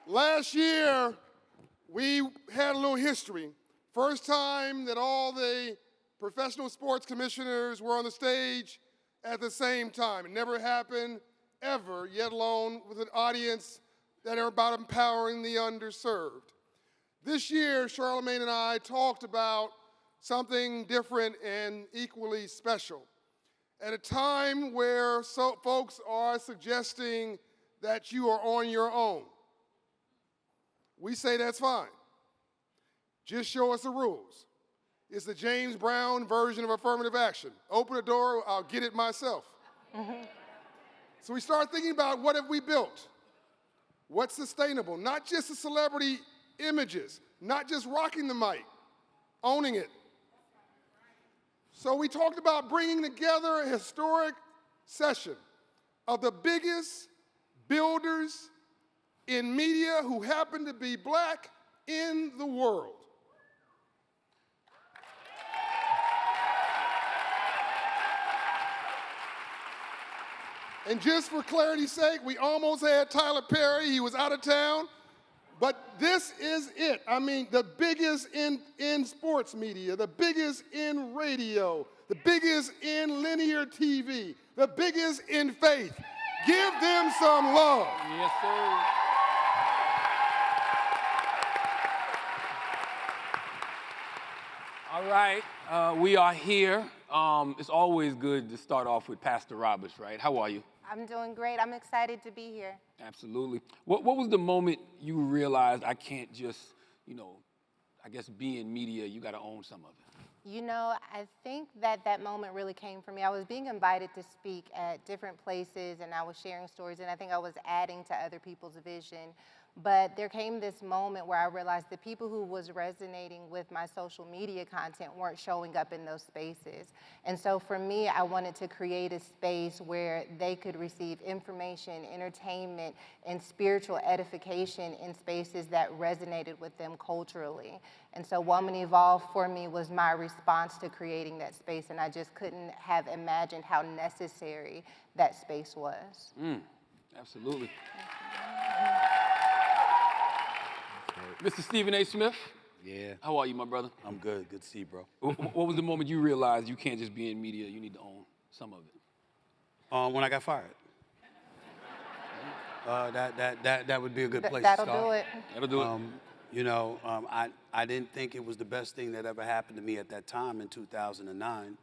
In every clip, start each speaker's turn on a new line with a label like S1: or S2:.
S1: Last year, we had a little history. First time that all the professional sports commissioners were on the stage at the same time. It never happened ever, yet alone with an audience that are about empowering the underserved. This year, Charlamagne and I talked about something different and equally special. At a time where folks are suggesting that you are on your own, we say that's fine. Just show us the rules. It's the James Brown version of affirmative action. Open the door, I'll get it myself. So we start thinking about what have we built? What's sustainable? Not just the celebrity images, not just rocking the mic, owning it. So we talked about bringing together a historic session of the biggest builders in media who happen to be black in the world. And just for clarity's sake, we almost had Tyler Perry. He was out of town. But this is it. I mean, the biggest in sports media, the biggest in radio, the biggest in linear TV, the biggest in faith. Give them some love.
S2: Yes, sir. All right, we are here. It's always good to start off with Pastor Roberts, right? How are you?
S3: I'm doing great. I'm excited to be here.
S2: Absolutely. What was the moment you realized I can't just, I guess be in media, you got to own some of it?
S3: You know, I think that moment really came for me. I was being invited to speak at different places, and I was sharing stories, and I think I was adding to other people's vision. But there came this moment where I realized the people who was resonating with my social media content weren't showing up in those spaces. And so for me, I wanted to create a space where they could receive information, entertainment, and spiritual edification in spaces that resonated with them culturally. And so Woman Evolve for me was my response to creating that space, and I just couldn't have imagined how necessary that space was.
S2: Absolutely. Mr. Stephen A. Smith?
S4: Yeah.
S2: How are you, my brother?
S4: I'm good. Good to see you, bro.
S2: What was the moment you realized you can't just be in media, you need to own some of it?
S4: When I got fired. That would be a good place
S3: That'll
S4: to start.
S3: do it.
S2: That'll do it.
S4: I didn't think it was the best thing that ever happened to me at that time in 2009.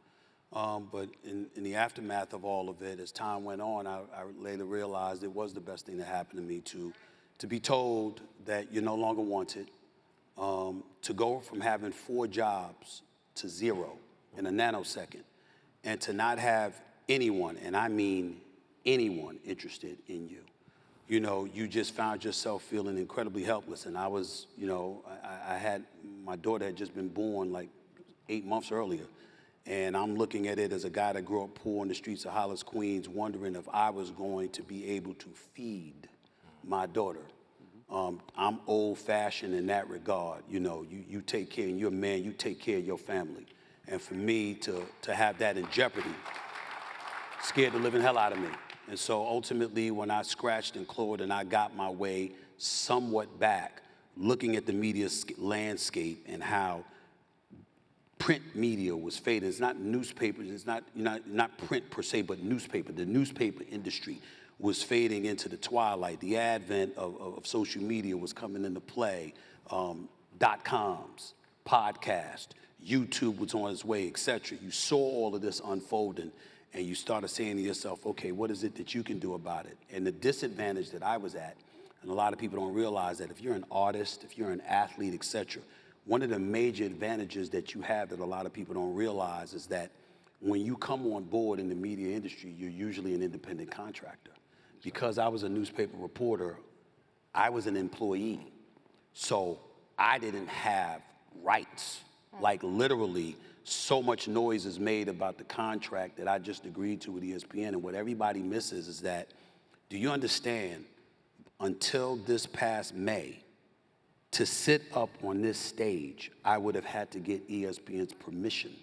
S4: But in the aftermath of all of it, as time went on, I later realized it was the best thing that happened to me to be told that you're no longer wanted, to go from having 4 jobs to 0 in a nanosecond, and to not have anyone, and I mean anyone, interested in you. You just found yourself feeling incredibly helpless. And I was, my daughter had just been born like 8 months earlier. And I'm looking at it as a guy that grew up poor in the streets of Hollis, Queens, wondering if I was going to be able to feed my daughter. I'm old-fashioned in that regard. You take care, and you're a man, you take care of your family. And for me to have that in jeopardy scared the living hell out of me. And so ultimately, when I scratched and clawed and I got my way somewhat back, looking at the media landscape and how print media was fading. It's not newspapers, it's not print per se, but newspaper. The newspaper industry was fading into the twilight. The advent of social media was coming into play. .coms, podcast, YouTube was on its way, etc. You saw all of this unfolding, and you started saying to yourself, okay, what is it that you can do about it? And the disadvantage that I was at, and a lot of people don't realize that if you're an artist, if you're an athlete, etc., one of the major advantages that you have that a lot of people don't realize is that when you come on board in the media industry, you're usually an independent contractor. Because I was a newspaper reporter, I was an employee. So I didn't have rights. Like literally, so much noise is made about the contract that I just agreed to with ESPN. And what everybody misses is that, do you understand, until this past May, to sit up on this stage, I would have had to get ESPN's permission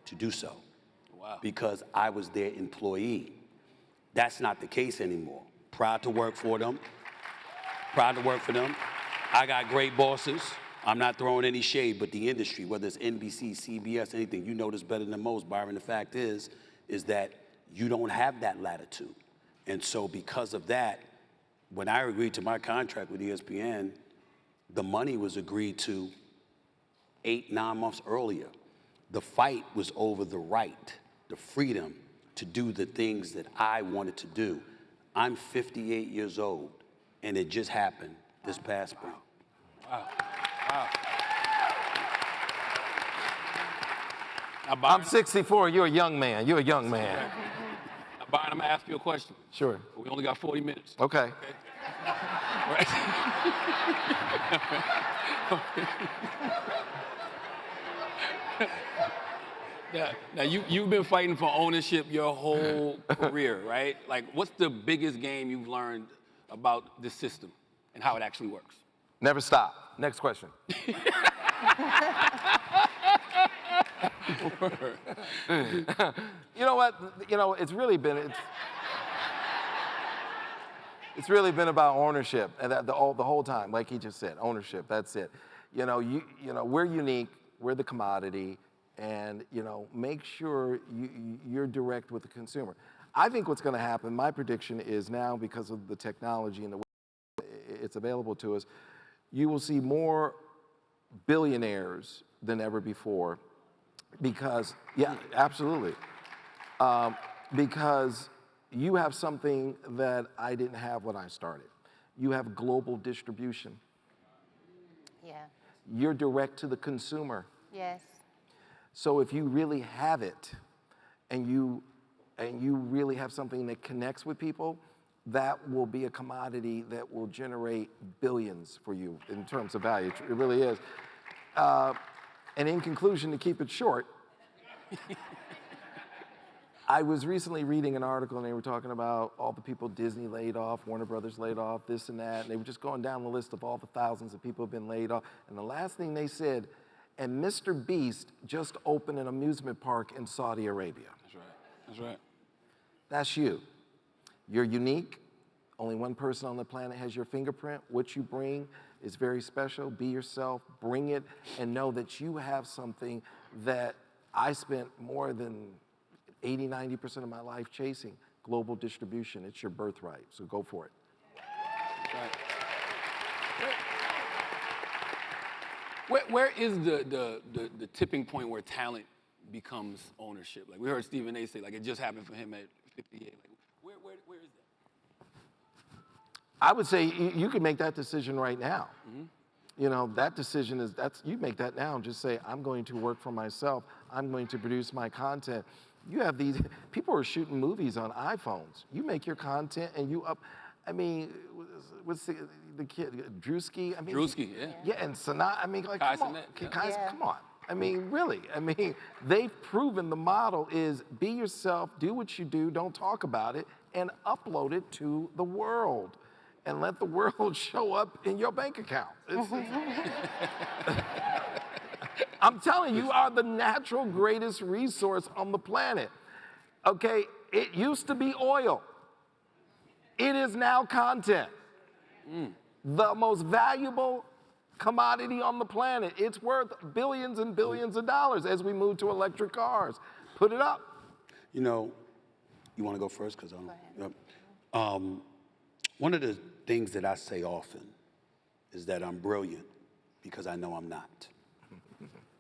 S4: to do so.
S2: Wow.
S4: Because I was their employee. That's not the case anymore. Proud to work for them. Proud to work for them. I got great bosses. I'm not throwing any shade, but the industry, whether it's NBC, CBS, anything, you know this better than most, Byron. The fact is that you don't have that latitude. And so because of that, when I agreed to my contract with ESPN, the money was agreed to 8-9 months earlier. The fight was over the right, the freedom to do the things that I wanted to do. I'm 58 years old, and it just happened this past spring.
S2: Wow. Wow. Now,
S5: I'm 64. You're a young man. You're a young man.
S2: Now, Byron, I'm going to ask you a question.
S5: Sure.
S2: We only got 40 minutes.
S5: Okay.
S2: Right. Now you've been fighting for ownership your whole career, right? Like, what's the biggest game you've learned about this system and how it actually works?
S5: Never stop. Next question. You know what? You know, it's really been about ownership, and that the whole time, like he just said, ownership. That's it. You know, we're unique. We're the commodity, and make sure you're direct with the consumer. I think what's going to happen. My prediction is now, because of the technology and the way it's available to us, you will see more billionaires than ever before. Because, yeah, absolutely. Because you have something that I didn't have when I started. You have global distribution.
S3: Yeah.
S5: You're direct to the consumer.
S3: Yes.
S5: So if you really have it, and you really have something that connects with people, that will be a commodity that will generate billions for you in terms of value. It really is. And in conclusion, to keep it short, I was recently reading an article, and they were talking about all the people Disney laid off, Warner Brothers laid off, this and that, and they were just going down the list of all the thousands of people who have been laid off. And the last thing they said, and Mr. Beast just opened an amusement park in Saudi Arabia.
S2: That's right. That's right.
S5: That's you. You're unique. Only one person on the planet has your fingerprint. What you bring is very special. Be yourself, bring it, and know that you have something that I spent more than 80, 90% of my life chasing: global distribution. It's your birthright, so go for it.
S2: Right. Where is the tipping point where talent becomes ownership? Like we heard Stephen A. say, like it just happened for him at 58. Like, where is that?
S5: I would say you could make that decision right now.
S2: Mm-hmm.
S5: You know, that decision is, you make that now and just say, I'm going to work for myself. I'm going to produce my content. You have these, people are shooting movies on iPhones. You make your content and what's the kid, Drewski?
S2: Drewski, yeah.
S5: Yeah, and Sanaa, like,
S2: Kai
S5: come on.
S2: Cenat,
S3: yeah.
S5: Come on. Really. They've proven the model is be yourself, do what you do, don't talk about it, and upload it to the world. And let the world show up in your bank account. I'm telling you, you are the natural greatest resource on the planet. Okay, it used to be oil. It is now content. The most valuable commodity on the planet. It's worth billions and billions of dollars as we move to electric cars. Put it up.
S4: You know, you want to go first? Because one of the things that I say often is that I'm brilliant because I know I'm not.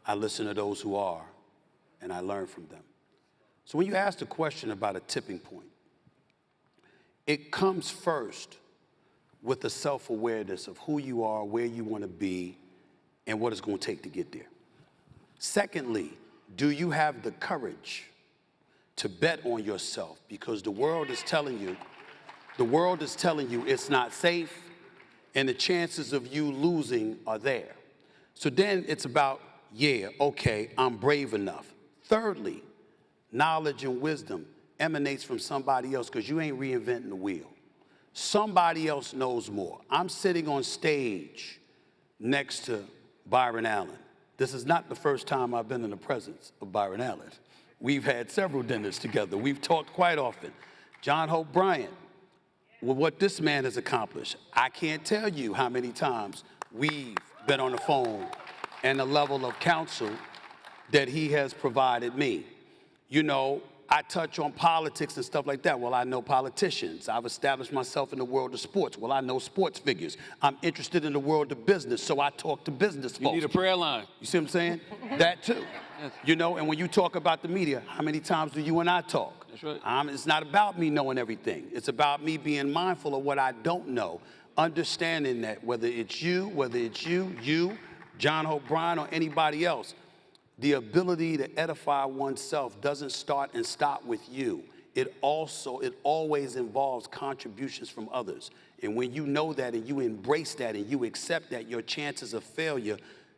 S4: I listen to those who are, and I learn from them. So when you ask the question about a tipping point, it comes first with the self-awareness of who you are, where you want to be, and what it's going to take to get there. Secondly, do you have the courage to bet on yourself? Because the world is telling you it's not safe, and the chances of you losing are there. So then it's about, yeah, okay, I'm brave enough. Thirdly, knowledge and wisdom emanates from somebody else, because you ain't reinventing the wheel. Somebody else knows more. I'm sitting on stage next to Byron Allen. This is not the first time I've been in the presence of Byron Allen. We've had several dinners together. We've talked quite often. John Hope Bryant with what this man has accomplished, I can't tell you how many times we've been on the phone and the level of counsel that he has provided me. You know, I touch on politics and stuff like that. Well, I know politicians. I've established myself in the world of sports. Well, I know sports figures. I'm interested in the world of business, so I talk to business folks.
S2: You need a prayer line.
S4: You see what I'm saying? That too.
S2: Yes.
S4: You know, and when you talk about the media, how many times do you and I talk?
S2: That's right.
S4: It's not about me knowing everything. It's about me being mindful of what I don't know, understanding that whether it's you, John O'Brien, or anybody else, the ability to edify oneself doesn't start and stop with you. It always involves contributions from others. And when you know that and you embrace that and you accept that, your chances of failure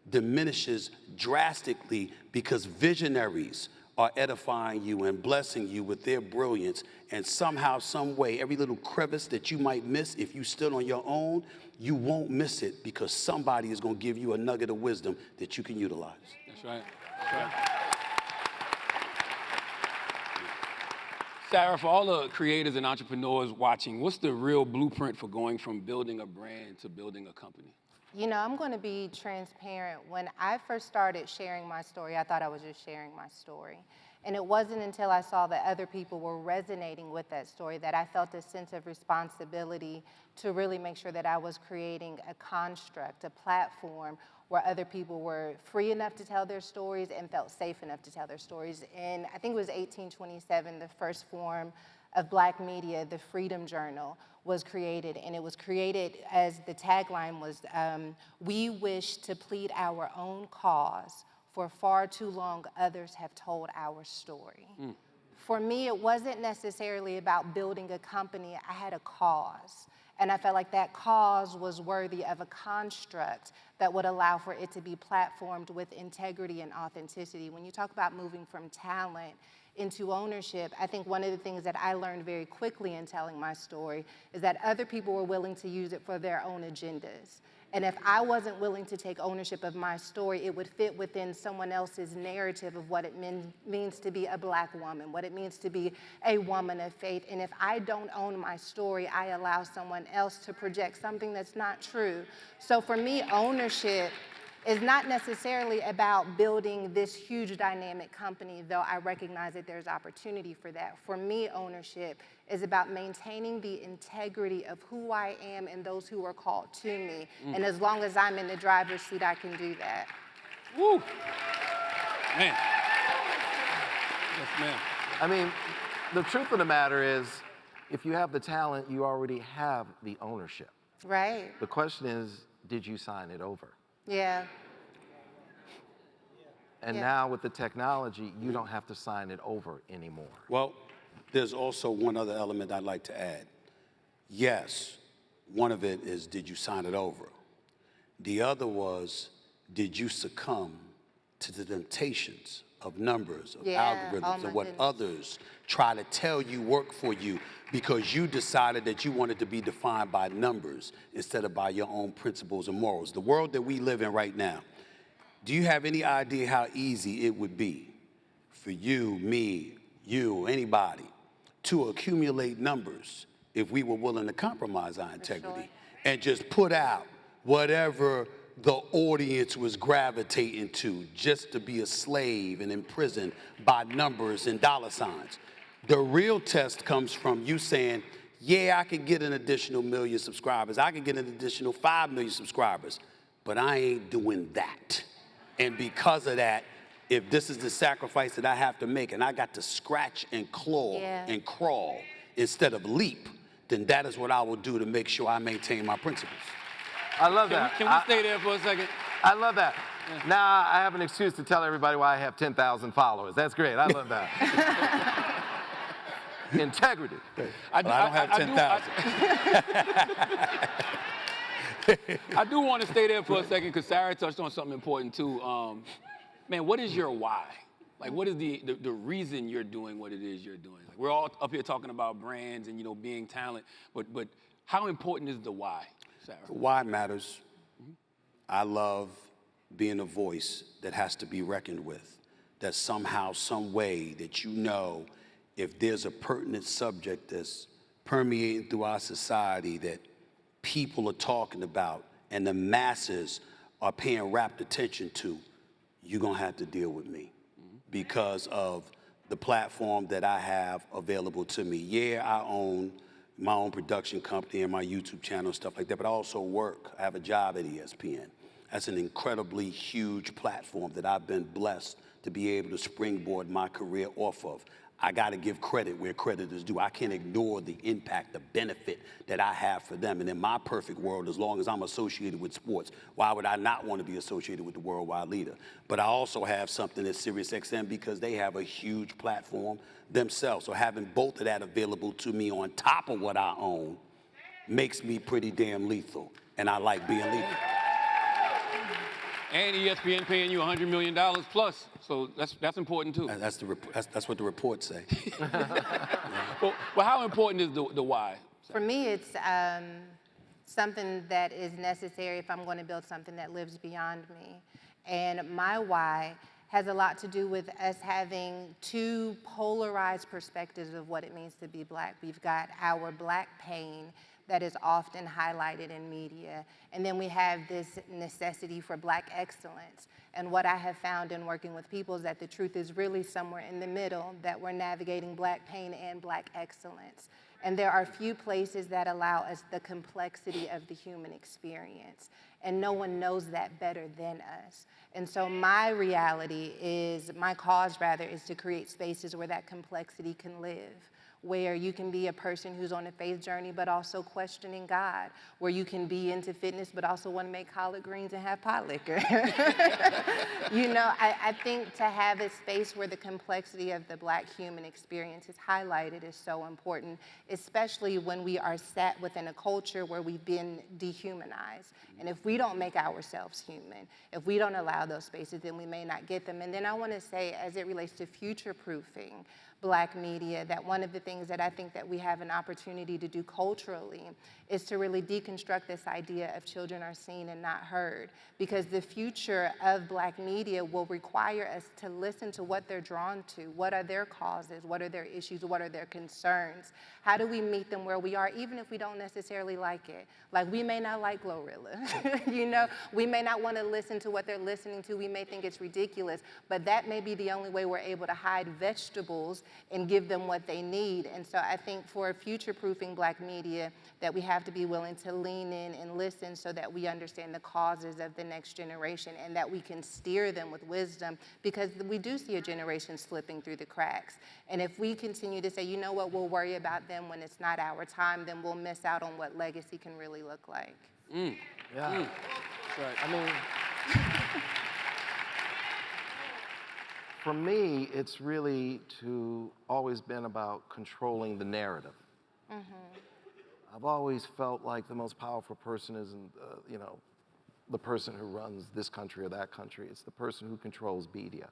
S4: diminishes drastically, because visionaries are edifying you and blessing you with their brilliance. And somehow, some way, every little crevice that you might miss, if you stood on your own, you won't miss it, because somebody is going to give you a nugget of wisdom that you can utilize.
S2: That's right. That's right. Sarah, for all the creators and entrepreneurs watching, what's the real blueprint for going from building a brand to building a company?
S3: You know, I'm going to be transparent. When I first started sharing my story, I thought I was just sharing my story. And it wasn't until I saw that other people were resonating with that story that I felt a sense of responsibility to really make sure that I was creating a construct, a platform where other people were free enough to tell their stories and felt safe enough to tell their stories. And I think it was 1827, the first form of Black media, the Freedom Journal, was created. And it was created as the tagline was, we wish to plead our own cause, for far too long others have told our story. For me, it wasn't necessarily about building a company. I had a cause. And I felt like that cause was worthy of a construct that would allow for it to be platformed with integrity and authenticity. When you talk about moving from talent into ownership, I think one of the things that I learned very quickly in telling my story is that other people were willing to use it for their own agendas. And if I wasn't willing to take ownership of my story, it would fit within someone else's narrative of what it means to be a Black woman, what it means to be a woman of faith. And if I don't own my story, I allow someone else to project something that's not true. So for me, ownership is not necessarily about building this huge dynamic company, though I recognize that there's opportunity for that. For me, ownership is about maintaining the integrity of who I am and those who are called to me. And as long as I'm in the driver's seat, I can do that.
S2: Woo! Man. Yes, ma'am.
S5: I mean, the truth of the matter is, if you have the talent, you already have the ownership.
S3: Right.
S5: The question is, did you sign it over?
S3: Yeah.
S5: And
S3: Yeah.
S5: now with the technology, you don't have to sign it over anymore.
S4: Well, there's also one other element I'd like to add. Yes, one of it is, did you sign it over? The other was, did you succumb to the temptations of numbers, of algorithms,
S3: my
S4: of what
S3: goodness.
S4: others try to tell you work for you because you decided that you wanted to be defined by numbers instead of by your own principles and morals? The world that we live in right now, do you have any idea how easy it would be for you, me, you, anybody, to accumulate numbers if we were willing to compromise our integrity and just put out whatever the audience was gravitating to, just to be a slave and imprisoned by numbers and dollar signs? The real test comes from you saying, yeah, I could get an additional 1 million subscribers. I could get an additional 5 million subscribers, but I ain't doing that. And because of that, if this is the sacrifice that I have to make and I got to scratch and claw and crawl instead of leap, then that is what I will do to make sure I maintain my principles.
S5: I love that.
S2: Can we stay there for a second?
S5: I love that. Now I have an excuse to tell everybody why I have 10,000 followers. That's great. I love that. Integrity.
S4: I don't have 10,000.
S2: I do want to stay there for a second because Sarah touched on something important too. Man, what is your why? Like, what is the reason you're doing what it is you're doing? Like, we're all up here talking about brands and, you know, being talent, but how important is the why, Sarah?
S4: The why matters. I love being a voice that has to be reckoned with, that somehow, some way that you know if there's a pertinent subject that's permeating through our society that people are talking about and the masses are paying rapt attention to, you're gonna have to deal with me because of the platform that I have available to me. Yeah, I own my own production company and my YouTube channel and stuff like that, but I also work. I have a job at ESPN. That's an incredibly huge platform that I've been blessed to be able to springboard my career off of. I gotta give credit where credit is due. I can't ignore the impact, the benefit that I have for them. And in my perfect world, as long as I'm associated with sports, why would I not want to be associated with the worldwide leader? But I also have something at SiriusXM because they have a huge platform themselves. So having both of that available to me on top of what I own makes me pretty damn lethal. And I like being lethal.
S2: And ESPN paying you $100 million plus, so that's important too.
S4: That's what the reports say.
S2: Well, how important is the why?
S3: For me, it's something that is necessary if I'm going to build something that lives beyond me. And my why has a lot to do with us having two polarized perspectives of what it means to be Black. We've got our Black pain that is often highlighted in media. And then we have this necessity for Black excellence. And what I have found in working with people is that the truth is really somewhere in the middle, that we're navigating Black pain and Black excellence. And there are few places that allow us the complexity of the human experience. And no one knows that better than us. And so my reality is, my cause rather, is to create spaces where that complexity can live, where you can be a person who's on a faith journey but also questioning God, where you can be into fitness but also want to make collard greens and have pot liquor. You know, I think to have a space where the complexity of the Black human experience is highlighted is so important, especially when we are sat within a culture where we've been dehumanized. And if we don't make ourselves human, if we don't allow those spaces, then we may not get them. And then I want to say, as it relates to future-proofing Black media, that one of the things that I think that we have an opportunity to do culturally is to really deconstruct this idea of children are seen and not heard, because the future of Black media will require us to listen to what they're drawn to, what are their causes, what are their issues, what are their concerns, how do we meet them where we are, even if we don't necessarily like it. Like, we may not like Glorilla, you know, we may not want to listen to what they're listening to, we may think it's ridiculous, but that may be the only way we're able to hide vegetables and give them what they need. And so I think for future-proofing Black media, that we have to be willing to lean in and listen so that we understand the causes of the next generation and that we can steer them with wisdom, because we do see a generation slipping through the cracks. And if we continue to say, you know what, we'll worry about them when it's not our time, then we'll miss out on what legacy can really look like.
S5: Yeah.
S2: Right.
S5: I mean, for me, it's really always been about controlling the narrative. I've always felt like the most powerful person isn't, you know, the person who runs this country or that country. It's the person who controls media.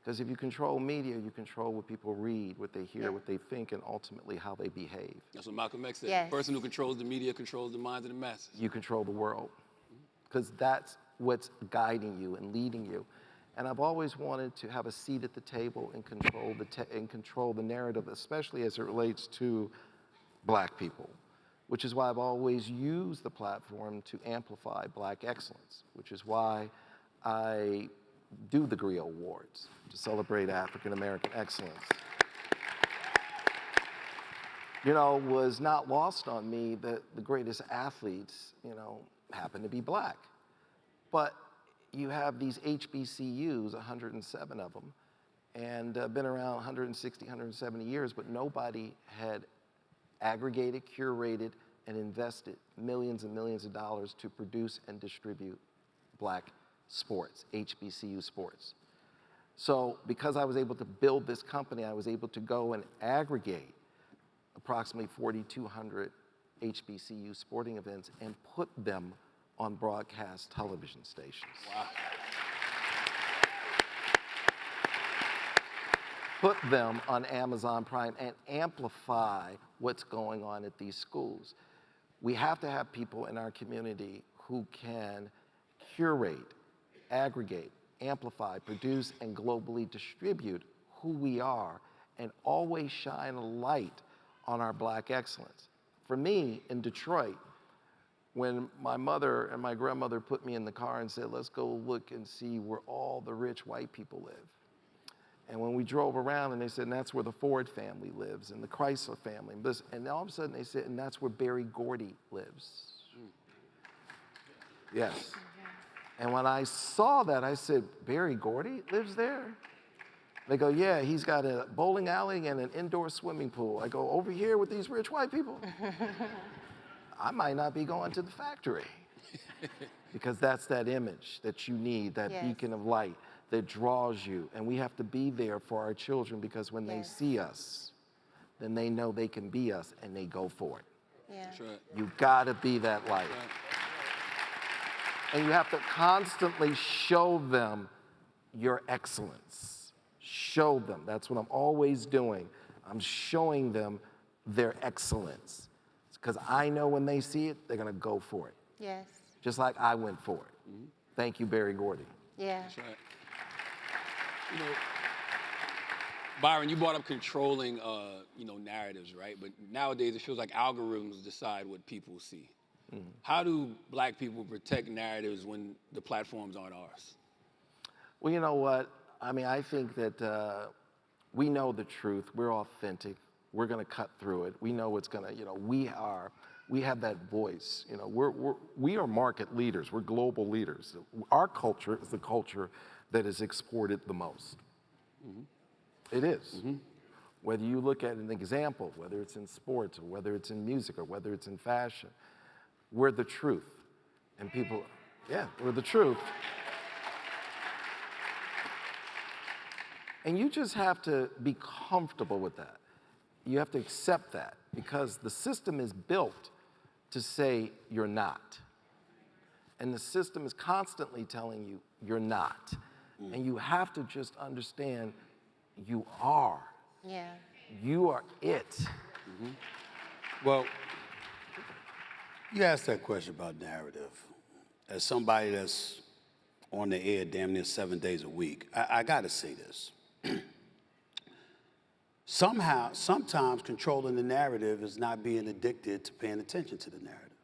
S5: Because if you control media, you control what people read, what they hear, what they think, and ultimately how they behave.
S2: That's what Malcolm X said.
S3: Yes.
S2: The person who controls the media controls the minds of the masses.
S5: You control the world, because that's what's guiding you and leading you. And I've always wanted to have a seat at the table and control the narrative, especially as it relates to Black people, which is why I've always used the platform to amplify Black excellence, which is why I do the GRIO Awards to celebrate African American excellence. You know, was not lost on me that the greatest athletes, you know, happen to be Black. But you have these HBCUs, 107 of them, and been around 160, 170 years, but nobody had aggregated, curated, and invested millions and millions of dollars to produce and distribute Black sports, HBCU sports. So because I was able to build this company, I was able to go and aggregate approximately 4,200 HBCU sporting events and put them on broadcast television stations.
S2: Wow.
S5: Put them on Amazon Prime and amplify what's going on at these schools. We have to have people in our community who can curate, aggregate, amplify, produce, and globally distribute who we are, and always shine a light on our black excellence. For me, in Detroit, when my mother and my grandmother put me in the car and said, let's go look and see where all the rich white people live. And when we drove around and they said, and that's where the Ford family lives and the Chrysler family. And all of a sudden they said, and that's where Berry Gordy lives. Yes. And when I saw that, I said, Berry Gordy lives there? They go, yeah, he's got a bowling alley and an indoor swimming pool. I go, over here with these rich white people? I might not be going to the factory. Because that's that image that you need, that beacon of light that draws you. And we have to be there for our children, because when they see us, then they know they can be us and they go for it.
S3: Yeah.
S2: That's right.
S5: You gotta be that light.
S2: Right.
S5: And you have to constantly show them your excellence. Show them. That's what I'm always doing. I'm showing them their excellence. Because I know when they see it, they're gonna go for it.
S3: Yes.
S5: Just like I went for it. Thank you, Berry Gordy.
S3: Yeah.
S2: That's right. You know, Byron, you brought up controlling, narratives, right? But nowadays it feels like algorithms decide what people see. How do black people protect narratives when the platforms aren't ours? Well,
S5: you know what? I mean, I think that we know the truth. We're authentic. We're going to cut through it. We know what's going to, we have that voice. You know, we are market leaders. We're global leaders. Our culture is the culture that is exported the most. It is. Whether you look at an example, whether it's in sports or whether it's in music or whether it's in fashion, we're the truth. And people, we're the truth. And you just have to be comfortable with that. You have to accept that, because the system is built to say you're not. And the system is constantly telling you you're not. And you have to just understand you are.
S3: Yeah.
S5: You are it.
S4: Well, you asked that question about narrative. As somebody that's on the air damn near 7 days a week, I gotta say this. Sometimes controlling the narrative is not being addicted to paying attention to the narrative.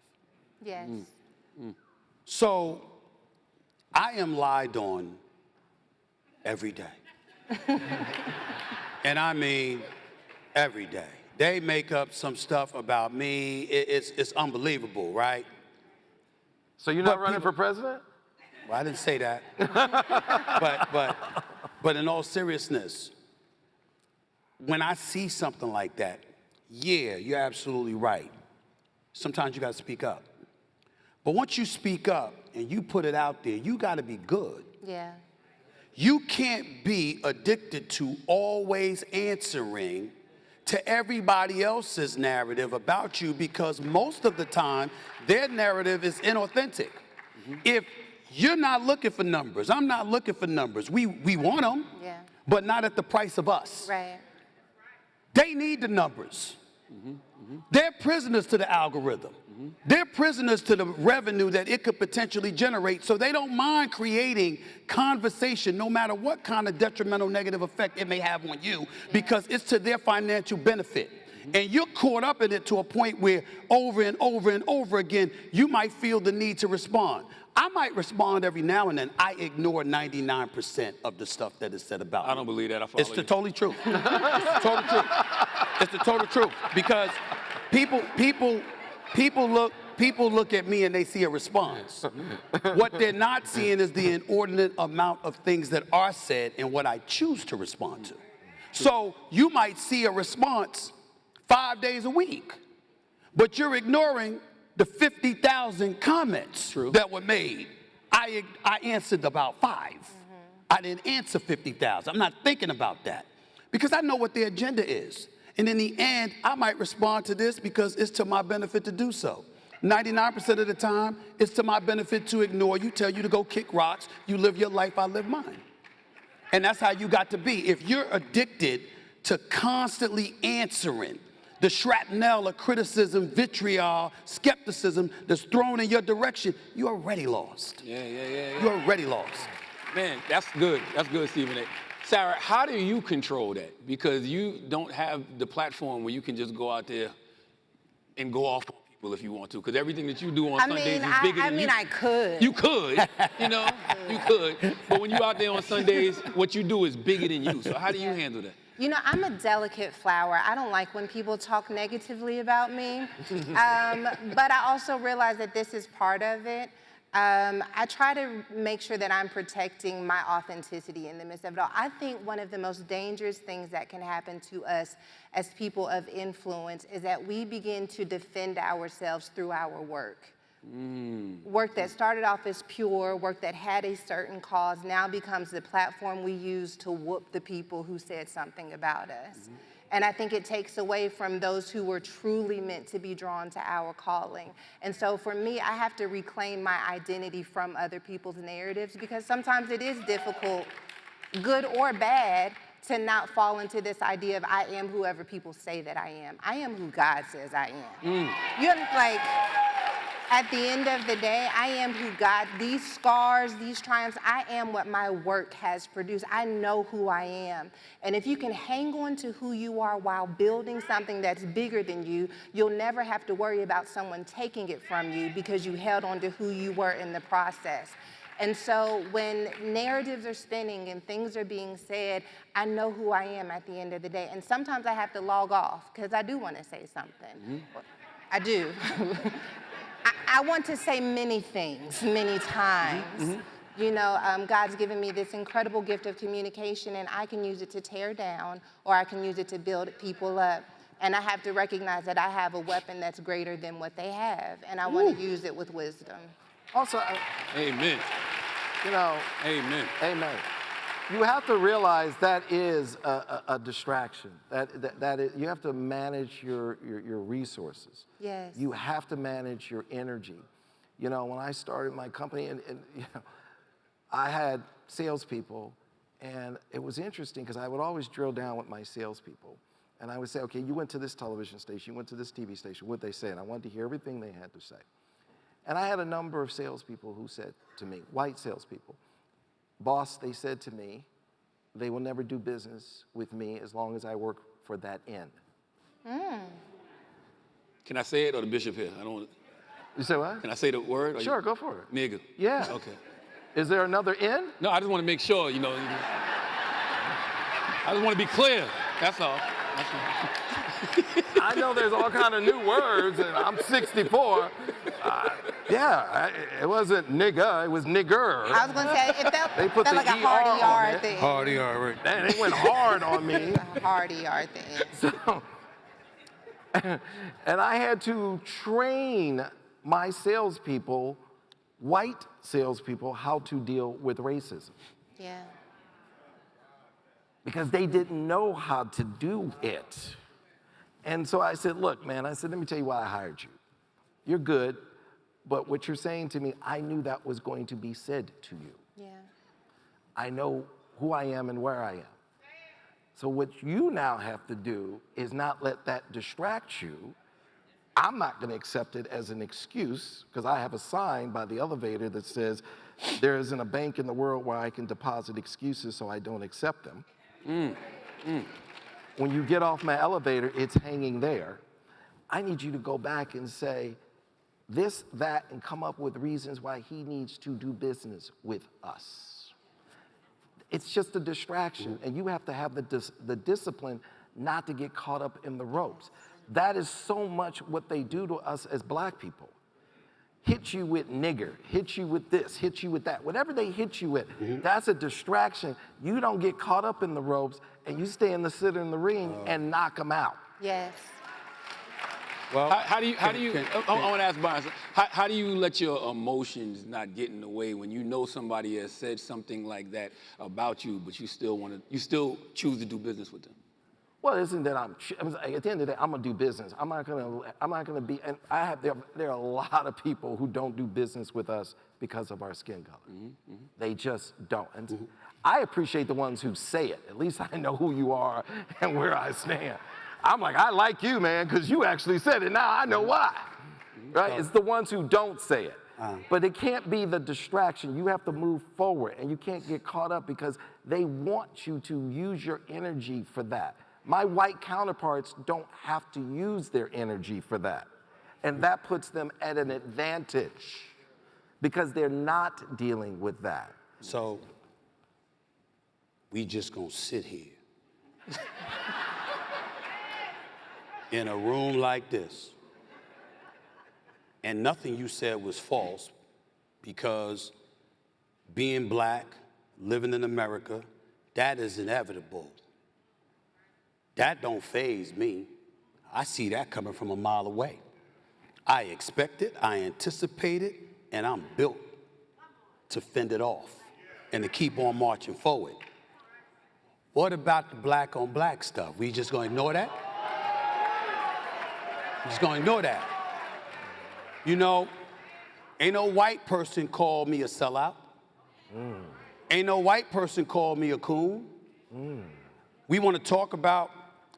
S3: Yes.
S4: So I am lied on every day. And I mean every day. They make up some stuff about me. It's unbelievable, right?
S5: So you're not running for president?
S4: Well, I didn't say that. but in all seriousness, when I see something like that, yeah, you're absolutely right. Sometimes you got to speak up. But once you speak up and you put it out there, you got to be good.
S3: Yeah.
S4: You can't be addicted to always answering to everybody else's narrative about you, because most of the time, their narrative is inauthentic. If you're not looking for numbers, I'm not looking for numbers. We want them, but not at the price of us.
S3: Right.
S4: They need the numbers. They're prisoners to the algorithm. They're prisoners to the revenue that it could potentially generate, so they don't mind creating conversation no matter what kind of detrimental negative effect it may have on you, because it's to their financial benefit. And you're caught up in it to a point where over and over and over again, you might feel the need to respond. I might respond every now and then. I ignore 99% of the stuff that is said about me.
S2: I don't believe that. I follow
S4: It's the totally truth. It's the total truth. It's the total truth. Because people look at me and they see a response. What they're not seeing is the inordinate amount of things that are said and what I choose to respond to. So you might see a response 5 days a week, but you're ignoring the 50,000 comments that were made. I answered about 5. I didn't answer 50,000. I'm not thinking about that, because I know what their agenda is. And in the end, I might respond to this because it's to my benefit to do so. 99% of the time, it's to my benefit to ignore you, tell you to go kick rocks. You live your life, I live mine. And that's how you got to be. If you're addicted to constantly answering the shrapnel of criticism, vitriol, skepticism that's thrown in your direction, you're already lost.
S2: Yeah.
S4: You're already lost.
S2: Man, that's good. That's good, Stephen A. Sarah, how do you control that? Because you don't have the platform where you can just go out there and go off on people if you want to. Because everything that you do on Sundays is bigger than you.
S3: I could.
S2: You could, you know, you could. But when you out there on Sundays, what you do is bigger than you. So how do you handle that?
S3: You know, I'm a delicate flower. I don't like when people talk negatively about me. But I also realize that this is part of it. I try to make sure that I'm protecting my authenticity in the midst of it all. I think one of the most dangerous things that can happen to us as people of influence is that we begin to defend ourselves through our work. Work that started off as pure, work that had a certain cause, now becomes the platform we use to whoop the people who said something about us. And I think it takes away from those who were truly meant to be drawn to our calling. And so for me, I have to reclaim my identity from other people's narratives, because sometimes it is difficult, good or bad, to not fall into this idea of I am whoever people say that I am. I am who God says I am. You know, like, at the end of the day, I am who God, these scars, these triumphs, I am what my work has produced. I know who I am. And if you can hang on to who you are while building something that's bigger than you, you'll never have to worry about someone taking it from you because you held on to who you were in the process. And so when narratives are spinning and things are being said, I know who I am at the end of the day. And sometimes I have to log off because I do want to say something. I do. I want to say many things, many times. You know, God's given me this incredible gift of communication, and I can use it to tear down, or I can use it to build people up. And I have to recognize that I have a weapon that's greater than what they have, and I want to use it with wisdom.
S5: Also,
S2: Amen.
S5: you know,
S2: Amen.
S5: amen. You have to realize that is a distraction. That is, you have to manage your resources.
S3: Yes.
S5: You have to manage your energy. You know, when I started my company, and you know, I had salespeople, and it was interesting because I would always drill down with my salespeople. And I would say, okay, you went to this television station, you went to this TV station, what'd they say? And I wanted to hear everything they had to say. And I had a number of salespeople who said to me, white salespeople, boss, they said to me, they will never do business with me as long as I work for that end.
S2: Can I say it, or the bishop here? I don't want.
S5: You say what?
S2: Can I say the word?
S5: Sure, go for it.
S2: Nigga.
S5: Yeah.
S2: Okay.
S5: Is there another end?
S2: No, I just want to make sure, you know. I just want to be clear. That's all. That's all.
S5: I know there's all kind of new words, and I'm 64. It wasn't nigga, it was nigger.
S3: I was going to say, it
S5: They put
S3: felt
S5: the
S3: like a
S5: ER
S3: hard
S5: on
S3: ER
S5: it.
S3: thing.
S4: Hard ER, right?
S5: Man, they went hard on me.
S3: A hard ER thing.
S5: So, and I had to train my salespeople, white salespeople, how to deal with racism.
S3: Yeah.
S5: Because they didn't know how to do it. And so I said, look, man, I said, let me tell you why I hired you. You're good, but what you're saying to me, I knew that was going to be said to you.
S3: Yeah.
S5: I know who I am and where I am. So what you now have to do is not let that distract you. I'm not going to accept it as an excuse, because I have a sign by the elevator that says, there isn't a bank in the world where I can deposit excuses, so I don't accept them. When you get off my elevator, it's hanging there. I need you to go back and say this, that, and come up with reasons why he needs to do business with us. It's just a distraction, and you have to have the discipline not to get caught up in the ropes. That is so much what they do to us as black people. Hit you with nigger, hit you with this, hit you with that. Whatever they hit you with, that's a distraction. You don't get caught up in the ropes, and you stay in the ring and knock them out.
S3: Yes.
S2: Well, how do you? I want to ask Byron. How do you let your emotions not get in the way when you know somebody has said something like that about you, but you still choose to do business with them?
S5: Well, isn't that at the end of the day, I'm gonna do business. I'm not gonna be, and there are a lot of people who don't do business with us because of our skin color. They just don't. And I appreciate the ones who say it. At least I know who you are and where I stand. I'm like, I like you, man, because you actually said it. Now I know why. Right? It's the ones who don't say it. But it can't be the distraction. You have to move forward, and you can't get caught up because they want you to use your energy for that. My white counterparts don't have to use their energy for that. And that puts them at an advantage because they're not dealing with that.
S4: So we just gonna sit here in a room like this, and nothing you said was false, because being black, living in America, that is inevitable. That don't faze me. I see that coming from a mile away. I expect it, I anticipate it, and I'm built to fend it off and to keep on marching forward. What about the black on black stuff? We just gonna ignore that? Just gonna ignore that. You know, ain't no white person called me a sellout. Ain't no white person called me a coon. We wanna talk about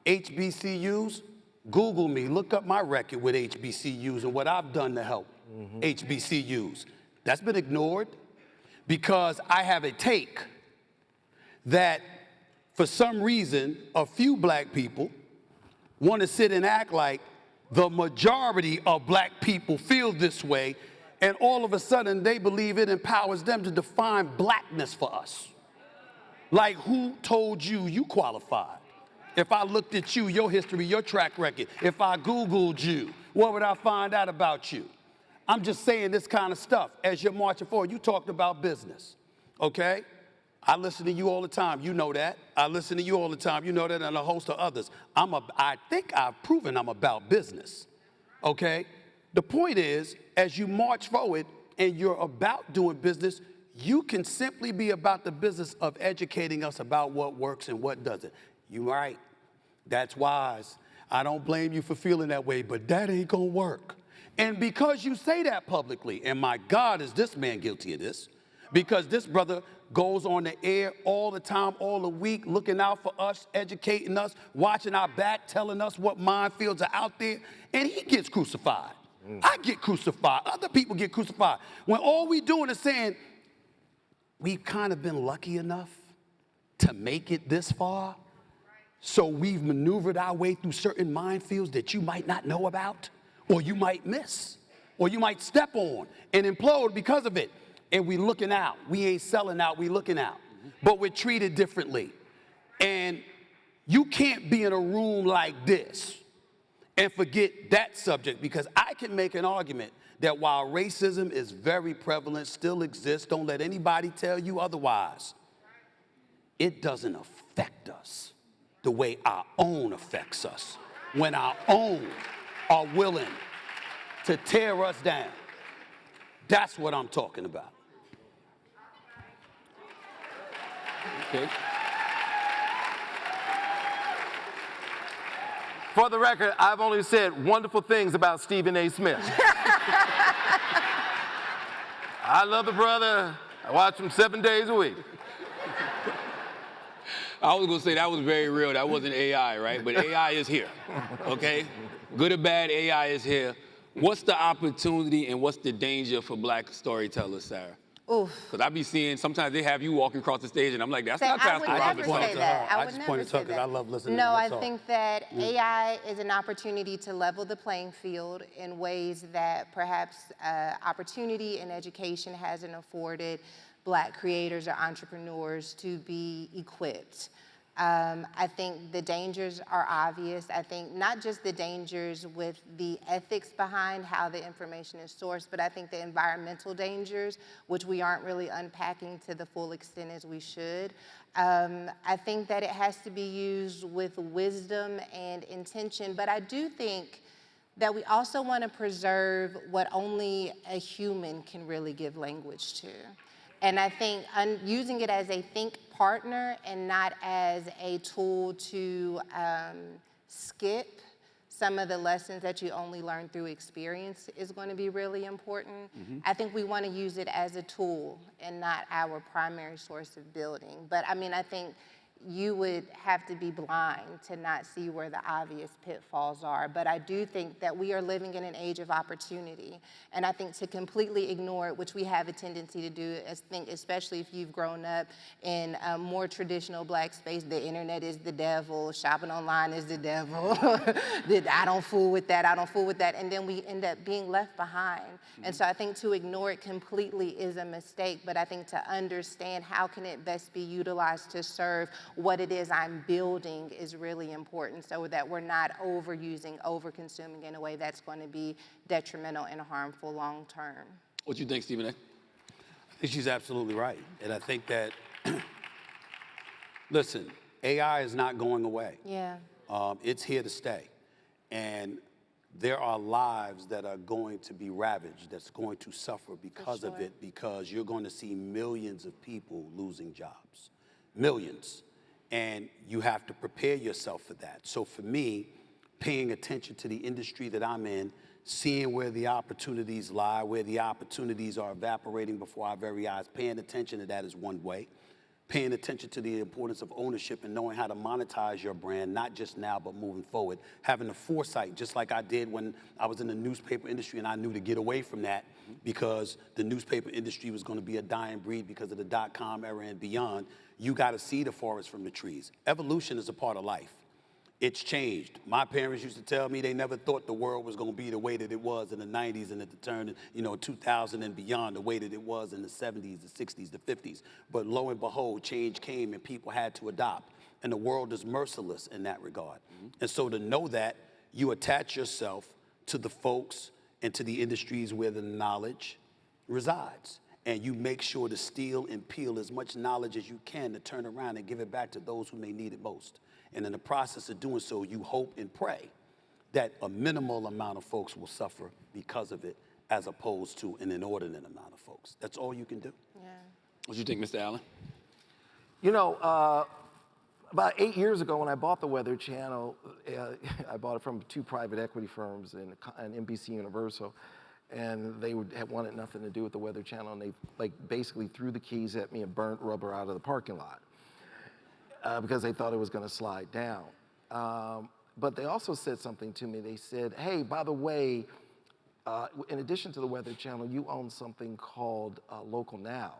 S4: HBCUs? Google me, look up my record with HBCUs and what I've done to help HBCUs. That's been ignored because I have a take that for some reason, a few black people want to sit and act like the majority of black people feel this way, and all of a sudden they believe it empowers them to define blackness for us. Like, who told you you qualified? If I looked at you, your history, your track record, if I Googled you, what would I find out about you? I'm just saying this kind of stuff. As you're marching forward, you talked about business, okay? I listen to you all the time, you know that. I listen to you all the time, you know that, and a host of others. I think I've proven I'm about business, okay? The point is, as you march forward and you're about doing business, you can simply be about the business of educating us about what works and what doesn't. You right, that's wise. I don't blame you for feeling that way, but that ain't gonna work. And because you say that publicly, and my God, is this man guilty of this? Because this brother goes on the air all the time, all the week, looking out for us, educating us, watching our back, telling us what minefields are out there, and he gets crucified. I get crucified. Other people get crucified. When all we doing is saying, we've kind of been lucky enough to make it this far, so we've maneuvered our way through certain minefields that you might not know about, or you might miss, or you might step on and implode because of it. And we looking out. We ain't selling out, we looking out. But we're treated differently. And you can't be in a room like this and forget that subject, because I can make an argument that while racism is very prevalent, still exists, don't let anybody tell you otherwise, it doesn't affect us the way our own affects us. When our own are willing to tear us down. That's what I'm talking about.
S2: Okay.
S5: For the record, I've only said wonderful things about Stephen A. Smith. I love the brother. I watch him 7 days a week.
S2: I was gonna say that was very real. That wasn't AI, right? But AI is here, okay? Good or bad, AI is here. What's the opportunity and what's the danger for black storytellers, Sarah?
S3: Oof.
S2: Because I be seeing, sometimes they have you walking across the stage and I'm like, that's
S3: Say,
S2: not
S3: I
S2: fast
S3: would
S2: enough.
S3: never say that. I would
S4: just
S3: never
S4: pointed to
S3: say
S4: her because
S3: that.
S4: I love listening
S3: No,
S4: to her
S3: I
S4: talk.
S3: think that AI is an opportunity to level the playing field in ways that perhaps opportunity and education hasn't afforded black creators or entrepreneurs to be equipped. I think the dangers are obvious. I think not just the dangers with the ethics behind how the information is sourced, but I think the environmental dangers, which we aren't really unpacking to the full extent as we should. I think that it has to be used with wisdom and intention, but I do think that we also want to preserve what only a human can really give language to. And I think using it as a think partner and not as a tool to skip some of the lessons that you only learn through experience is going to be really important. I think we want to use it as a tool and not our primary source of building. But I mean, I think, you would have to be blind to not see where the obvious pitfalls are. But I do think that we are living in an age of opportunity. And I think to completely ignore it, which we have a tendency to do, I think especially if you've grown up in a more traditional Black space, the internet is the devil, shopping online is the devil, I don't fool with that, I don't fool with that. And then we end up being left behind. And so I think to ignore it completely is a mistake, but I think to understand how can it best be utilized to serve what it is I'm building is really important, so that we're not overusing, over-consuming in a way that's going to be detrimental and harmful long term.
S2: What you think, Stephen A?
S4: I think she's absolutely right. And I think that, listen, AI is not going away.
S3: Yeah.
S4: It's here to stay. And there are lives that are going to be ravaged, that's going to suffer because of it, because you're going to see millions of people losing jobs. Millions. And you have to prepare yourself for that. So for me, paying attention to the industry that I'm in, seeing where the opportunities lie, where the opportunities are evaporating before our very eyes, paying attention to that is one way. Paying attention to the importance of ownership and knowing how to monetize your brand, not just now, but moving forward. Having the foresight, just like I did when I was in the newspaper industry and I knew to get away from that because the newspaper industry was going to be a dying breed because of the .com era and beyond. You got to see the forest from the trees. Evolution is a part of life. It's changed. My parents used to tell me they never thought the world was going to be the way that it was in the 90s and at the turn, 2000 and beyond, the way that it was in the 70s, the 60s, the 50s. But lo and behold, change came and people had to adopt. And the world is merciless in that regard. And so to know that, you attach yourself to the folks and to the industries where the knowledge resides. And you make sure to steal and peel as much knowledge as you can to turn around and give it back to those who may need it most. And in the process of doing so, you hope and pray that a minimal amount of folks will suffer because of it, as opposed to an inordinate amount of folks. That's all you can do.
S3: Yeah.
S2: What you think, Mr. Allen?
S5: You know, about 8 years ago when I bought the Weather Channel, I bought it from 2 private equity firms and NBC Universal, and they had wanted nothing to do with the Weather Channel, and they basically threw the keys at me and burnt rubber out of the parking lot because they thought it was going to slide down. But they also said something to me. They said, hey, by the way, in addition to the Weather Channel, you own something called Local Now,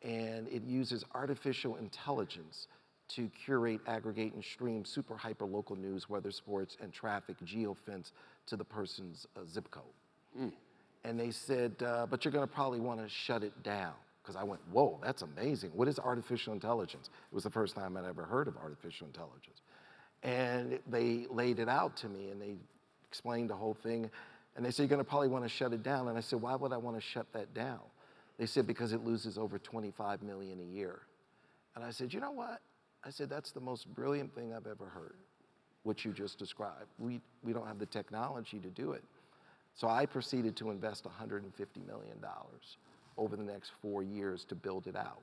S5: and it uses artificial intelligence to curate, aggregate, and stream super hyper local news, weather, sports, and traffic geofence to the person's zip code. And they said, but you're going to probably want to shut it down. Because I went, whoa, that's amazing. What is artificial intelligence? It was the first time I'd ever heard of artificial intelligence. And they laid it out to me, and they explained the whole thing. And they said, you're going to probably want to shut it down. And I said, why would I want to shut that down? They said, because it loses over 25 million a year. And I said, you know what? I said, that's the most brilliant thing I've ever heard, what you just described. We don't have the technology to do it. So I proceeded to invest $150 million over the next 4 years to build it out.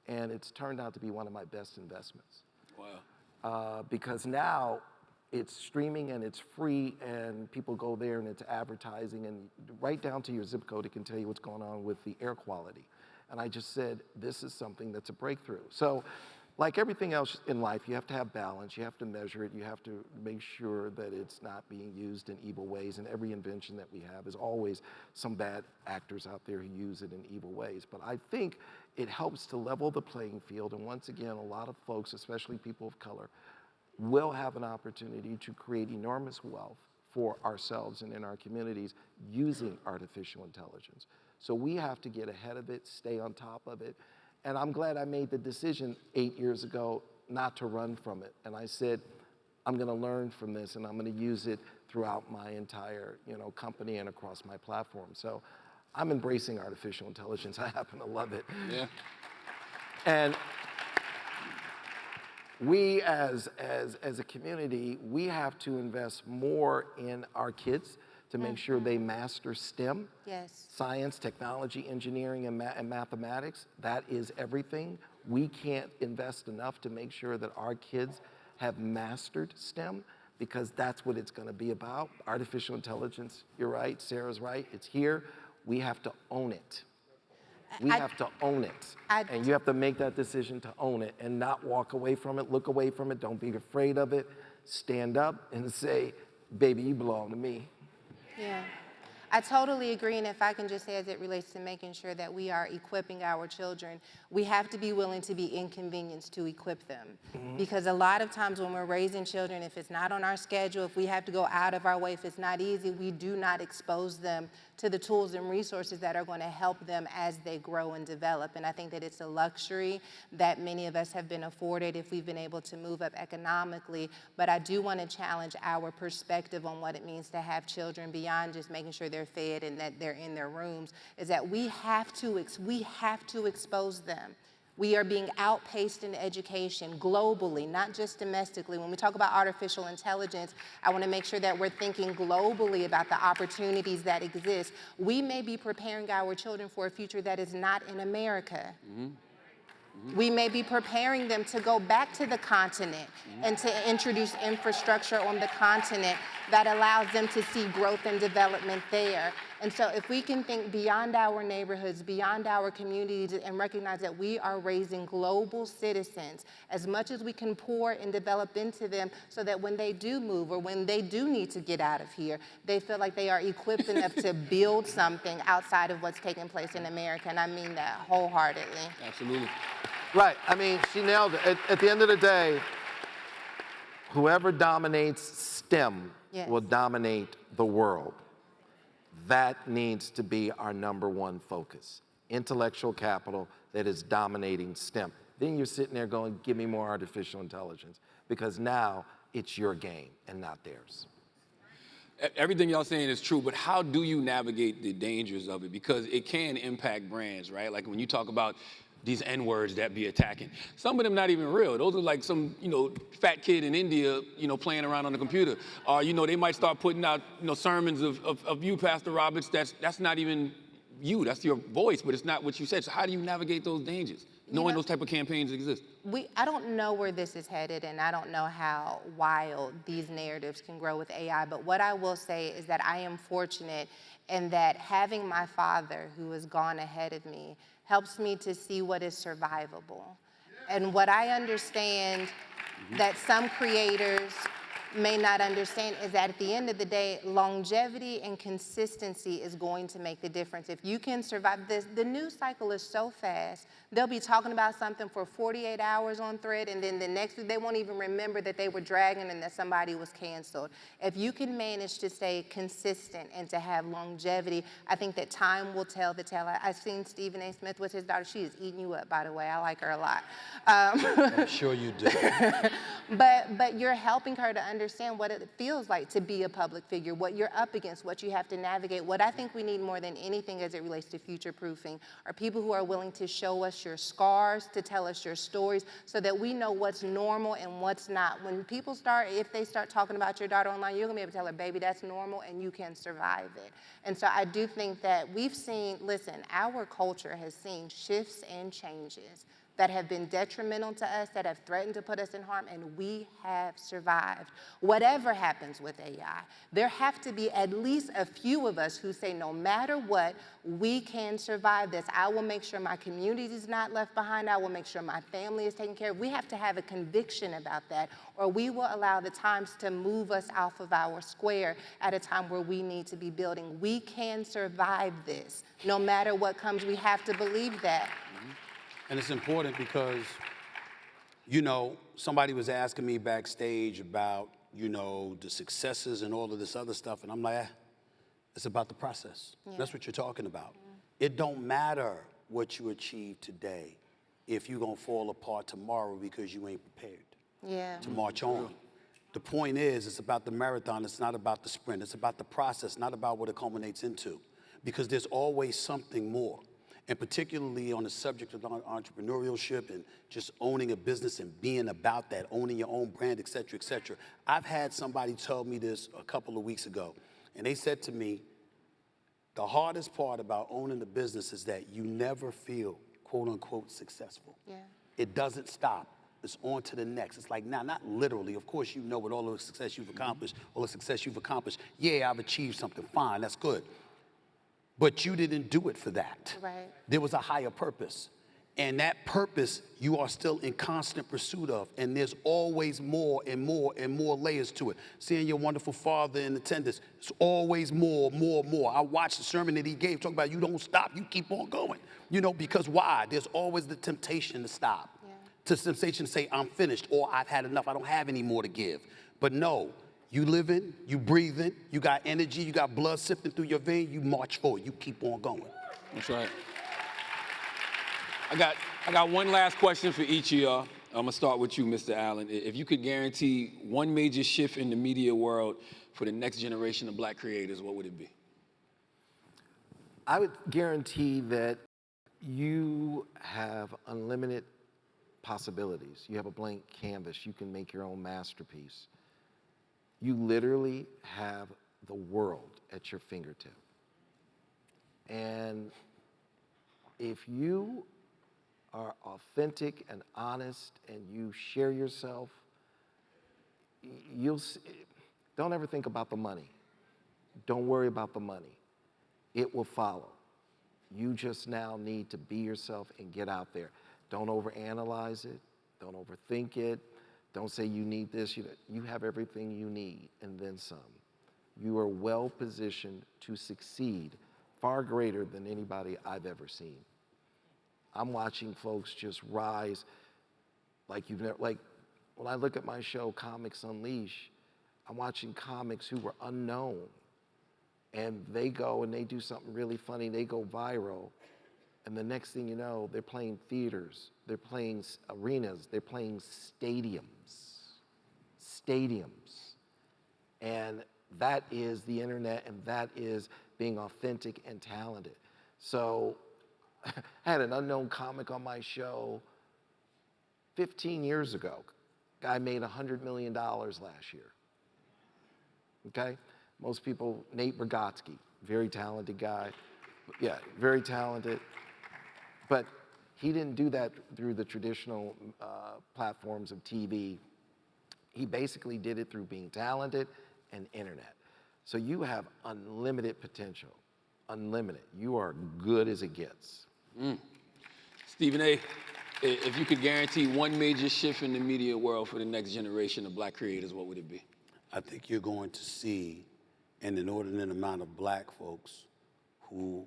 S5: And it's turned out to be one of my best investments.
S2: Wow.
S5: Because now it's streaming and it's free and people go there and it's advertising, and right down to your zip code, it can tell you what's going on with the air quality. And I just said, this is something that's a breakthrough. So like everything else in life, you have to have balance, you have to measure it, you have to make sure that it's not being used in evil ways, and every invention that we have is always some bad actors out there who use it in evil ways. But I think it helps to level the playing field, and once again, a lot of folks, especially people of color, will have an opportunity to create enormous wealth for ourselves and in our communities using artificial intelligence. So we have to get ahead of it, stay on top of it. And I'm glad I made the decision 8 years ago not to run from it. And I said, I'm going to learn from this, and I'm going to use it throughout my entire, company and across my platform. So I'm embracing artificial intelligence. I happen to love it.
S2: Yeah.
S5: And we as a community, we have to invest more in our kids to make sure they master STEM.
S3: Yes.
S5: Science, technology, engineering, and mathematics. That is everything. We can't invest enough to make sure that our kids have mastered STEM, because that's what it's going to be about. Artificial intelligence, you're right, Sarah's right, it's here. We have to own it. We have to own it. And you have to make that decision to own it and not walk away from it, look away from it, don't be afraid of it. Stand up and say, baby, you belong to me.
S3: Yeah. I totally agree, and if I can just say as it relates to making sure that we are equipping our children, we have to be willing to be inconvenienced to equip them. Because a lot of times when we're raising children, if it's not on our schedule, if we have to go out of our way, if it's not easy, we do not expose them to the tools and resources that are going to help them as they grow and develop. And I think that it's a luxury that many of us have been afforded if we've been able to move up economically. But I do want to challenge our perspective on what it means to have children beyond just making sure they're fed and that they're in their rooms, is that we have to expose them. We are being outpaced in education globally, not just domestically. When we talk about artificial intelligence, I want to make sure that we're thinking globally about the opportunities that exist. We may be preparing our children for a future that is not in America. We may be preparing them to go back to the continent and to introduce infrastructure on the continent that allows them to see growth and development there. And so if we can think beyond our neighborhoods, beyond our communities, and recognize that we are raising global citizens, as much as we can pour and develop into them so that when they do move or when they do need to get out of here, they feel like they are equipped enough to build something outside of what's taking place in America. And I mean that wholeheartedly.
S2: Absolutely.
S5: Right, I mean, she nailed it. At the end of the day, whoever dominates STEM will dominate the world. That needs to be our #1 focus. Intellectual capital that is dominating STEM. Then you're sitting there going, give me more artificial intelligence, because now it's your game and not theirs.
S2: Everything y'all saying is true, but how do you navigate the dangers of it? Because it can impact brands, right? Like when you talk about these N-words that be attacking. Some of them not even real. Those are like some, fat kid in India, playing around on the computer. Or, they might start putting out, sermons of you, Pastor Roberts. That's not even you. That's your voice, but it's not what you said. So how do you navigate those dangers, knowing those type of campaigns exist?
S3: I don't know where this is headed, and I don't know how wild these narratives can grow with AI, but what I will say is that I am fortunate in that having my father, who has gone ahead of me, helps me to see what is survivable. And what I understand that some creators may not understand is that at the end of the day, longevity and consistency is going to make the difference. If you can survive this, the news cycle is so fast. They'll be talking about something for 48 hours on Thread, and then the next week they won't even remember that they were dragging and that somebody was canceled. If you can manage to stay consistent and to have longevity, I think that time will tell the tale. I've seen Stephen A. Smith with his daughter. She is eating you up, by the way. I like her a lot.
S4: I'm sure you do.
S3: But you're helping her to understand what it feels like to be a public figure, what you're up against, what you have to navigate. What I think we need more than anything as it relates to future-proofing are people who are willing to show us your scars, to tell us your stories, so that we know what's normal and what's not. When people if they start talking about your daughter online, you're gonna be able to tell her, baby, that's normal and you can survive it. And so I do think that we've seen, listen, our culture has seen shifts and changes that have been detrimental to us, that have threatened to put us in harm, and we have survived. Whatever happens with AI, there have to be at least a few of us who say, no matter what, we can survive this. I will make sure my community is not left behind. I will make sure my family is taken care of. We have to have a conviction about that, or we will allow the times to move us off of our square at a time where we need to be building. We can survive this. No matter what comes, we have to believe that.
S4: And it's important because, somebody was asking me backstage about, the successes and all of this other stuff. And I'm like, it's about the process. Yeah. That's what you're talking about. Yeah. It don't matter what you achieve today if you're going to fall apart tomorrow because you ain't prepared to march on. The point is, it's about the marathon. It's not about the sprint. It's about the process, not about what it culminates into. Because there's always something more. And particularly on the subject of entrepreneurship and just owning a business and being about that, owning your own brand, et cetera, et cetera. I've had somebody tell me this a couple of weeks ago, and they said to me, the hardest part about owning a business is that you never feel, quote unquote, successful. Yeah. It doesn't stop. It's on to the next. It's like, now, not literally. Of course, you know what all the success you've accomplished, all the success you've accomplished. Yeah, I've achieved something. Fine, that's good. but you didn't do it for that.
S3: Right.
S4: There was a higher purpose. And that purpose you are still in constant pursuit of. And there's always more and more and more layers to it. Seeing your wonderful father in attendance, it's always more. I watched the sermon that he gave, talking about you don't stop, you keep on going. You know, because why? There's always the temptation to stop.
S3: Yeah.
S4: To temptation to say, I'm finished, or I've had enough, I don't have any more to give. But no, you living, you breathing, you got energy, you got blood sifting through your vein, you march forward, you keep on going.
S2: That's right. I got one last question for each of y'all. I'm gonna start with you, Mr. Allen. If you could guarantee one major shift in the media world for the next generation of black creators, what would it be?
S5: I would guarantee that you have unlimited possibilities. You have a blank canvas. You can make your own masterpiece. You literally have the world at your fingertip. And if you are authentic and honest and you share yourself, don't ever think about the money. Don't worry about the money. It will follow. You just now need to be yourself and get out there. Don't overanalyze it. Don't overthink it. Don't say you need this. You have everything you need and then some. You are well positioned to succeed, far greater than anybody I've ever seen. I'm watching folks just rise like you've never, like when I look at my show, Comics Unleash, I'm watching comics who were unknown and they go and they do something really funny, they go viral, and the next thing you know, they're playing theaters, they're playing arenas, they're playing stadiums. And that is the internet, and that is being authentic and talented. So I had an unknown comic on my show 15 years ago. Guy made $100 million last year. Okay? Most people, Nate Bargatze, very talented guy. Yeah, very talented. But he didn't do that through the traditional platforms of TV. He basically did it through being talented and internet. So you have unlimited potential, unlimited. You are good as it gets.
S2: Stephen A., if you could guarantee one major shift in the media world for the next generation of black creators, what would it be?
S4: I think you're going to see an inordinate amount of black folks who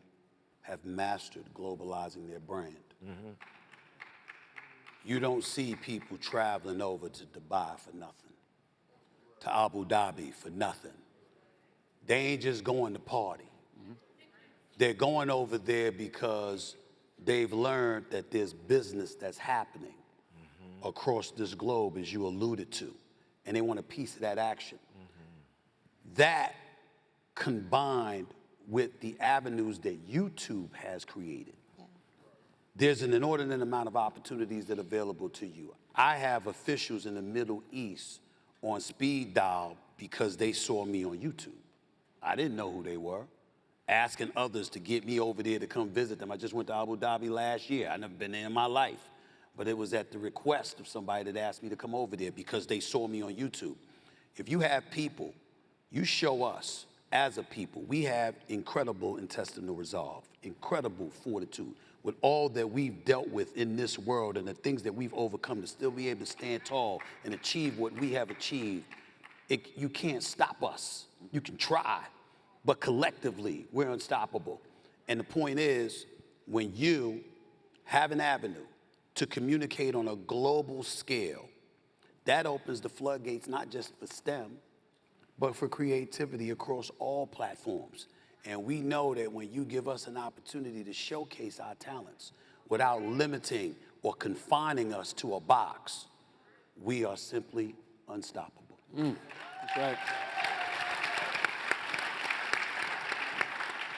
S4: have mastered globalizing their brand. Mm-hmm. You don't see people traveling over to Dubai for nothing, to Abu Dhabi for nothing. They ain't just going to party. Mm-hmm. They're going over there because they've learned that there's business that's happening across this globe, as you alluded to, and they want a piece of that action. That combined with the avenues that YouTube has created, there's an inordinate amount of opportunities that are available to you. I have officials in the Middle East on speed dial because they saw me on YouTube. I didn't know who they were. Asking others to get me over there to come visit them. I just went to Abu Dhabi last year. I've never been there in my life. But it was at the request of somebody that asked me to come over there because they saw me on YouTube. If you have people, you show us as a people, we have incredible intestinal resolve, incredible fortitude. With all that we've dealt with in this world and the things that we've overcome to still be able to stand tall and achieve what we have achieved, you can't stop us. You can try. But collectively, we're unstoppable. And the point is, when you have an avenue to communicate on a global scale, that opens the floodgates not just for STEM, but for creativity across all platforms. And we know that when you give us an opportunity to showcase our talents without limiting or confining us to a box, we are simply unstoppable.
S2: That's right.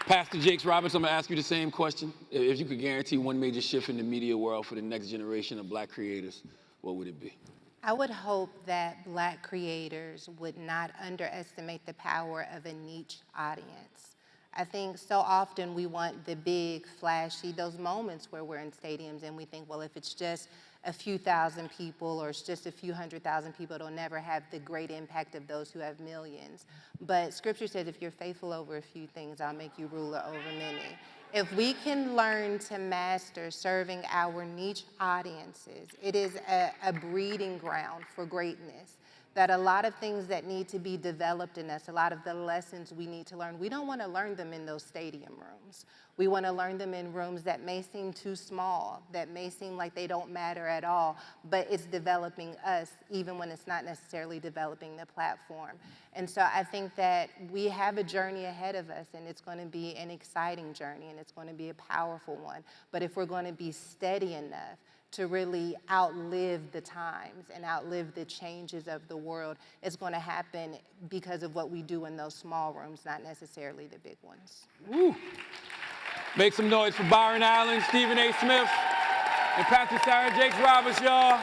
S2: Pastor Jakes Roberts, I'm gonna ask you the same question. If you could guarantee one major shift in the media world for the next generation of black creators, what would it be?
S3: I would hope that black creators would not underestimate the power of a niche audience. I think so often we want the big, flashy, those moments where we're in stadiums and we think, well, if it's just a few thousand people or it's just a few 100,000 people, it'll never have the great impact of those who have millions. But Scripture says, if you're faithful over a few things, I'll make you ruler over many. If we can learn to master serving our niche audiences, it is a breeding ground for greatness. That a lot of things that need to be developed in us, a lot of the lessons we need to learn, we don't want to learn them in those stadium rooms. We want to learn them in rooms that may seem too small, that may seem like they don't matter at all, but it's developing us even when it's not necessarily developing the platform. And so I think that we have a journey ahead of us, and it's going to be an exciting journey, and it's going to be a powerful one. But if we're going to be steady enough to really outlive the times and outlive the changes of the world, it's going to happen because of what we do in those small rooms, not necessarily the big ones.
S2: Woo. Make some noise for Byron Allen, Stephen A. Smith, and Pastor Sarah Jakes Roberts, y'all.